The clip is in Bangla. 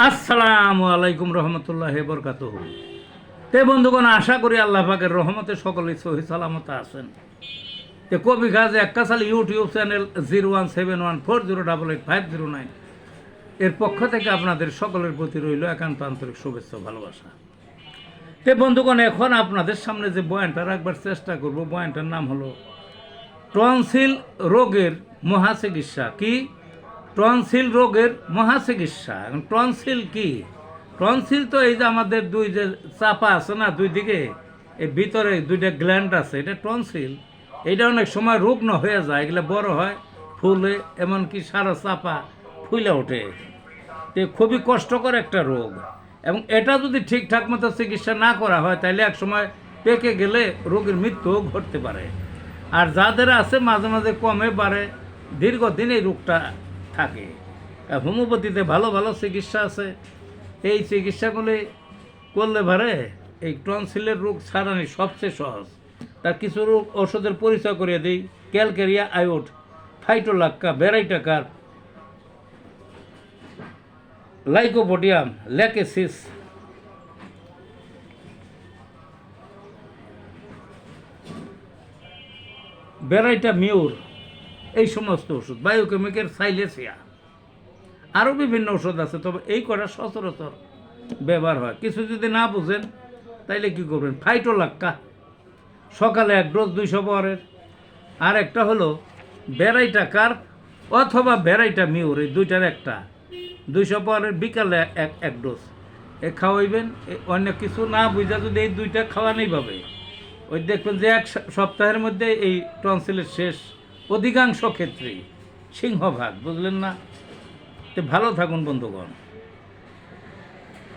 আসসালামু আলাইকুম রহমতুল্লাহি বরকাতুহু। তে বন্ধুগণ, আশা করি আল্লাহ পাকের রহমতে সকলেই সহি সালামত আছেন। তে কবি গাজী এক্কাসাল ইউটিউব চ্যানেল 017140885009 এর পক্ষ থেকে আপনাদের সকলের প্রতি রইল একান্ত আন্তরিক শুভেচ্ছা ভালোবাসা। তে বন্ধুগণ, এখন আপনাদের সামনে যে বয়ানটা রাখবার চেষ্টা করব, বয়ানটার নাম হলো টনসিল রোগের মহাচিকিৎসা। কি? টনসিল রোগের মহাচিকিৎসা। এখন টনসিল কি? টনসিল তো এই যে আমাদের দুই যে চাপা আছে না, দুই দিকে এই ভিতরে দুইটা গ্ল্যান্ড আছে, এটা টনসিল। এটা অনেক সময় রুগ্ন হয়ে যায়, এগুলো বড় হয়, ফুলে, এমনকি সারা চাপা ফুলে ওঠে। তো খুবই কষ্টকর একটা রোগ, এবং এটা যদি ঠিকঠাক মতো চিকিৎসা না করা হয় তাহলে এক সময় পেকে গেলে রোগের মৃত্যুও ঘটতে পারে। আর যাদের আছে মাঝে মাঝে কমে বাড়ে, দীর্ঘদিন এই রোগটা থাকে। হোমিওপ্যাথিতে ভালো ভালো চিকিৎসা আছে, এই চিকিৎসাগুলি করলে পারে এই টনসিলের রোগ ছাড়ানি সবচেয়ে সহজ। তার কিছু রোগ ওষুধের পরিচয় করিয়ে দিই: calcarea আয়োড, Phytolacca, ভ্যারাইটাকার, lycopodium, Lachesis, ভ্যারাইটা Muir, এই সমস্ত ওষুধ, বায়োকেমিকের সাইলেসিয়া, আরও বিভিন্ন ওষুধ আছে। তবে এই কটা সচরাচর ব্যবহার হয়। কিছু যদি না বুঝেন তাইলে কি করবেন, ফাইটোলাক্কা সকালে 1 ডোজ 200 পাওয়ারের, আর একটা হলো ভ্যারাইটাকার অথবা ভ্যারাইটা মিউর, এই দুইটার একটা 200 পাওয়ারের, বিকালে এক ডোজ এ খাওয়াইবেন। অন্য কিছু না বুঝা যদি এই দুইটা খাওয়ানোই পাবে, ওই দেখবেন যে 1 সপ্তাহের মধ্যে এই টনসিলের শেষ, অধিকাংশ ক্ষেত্রেই, সিংহভাগ। বুঝলেন না? তো ভালো থাকুন বন্ধুগণ।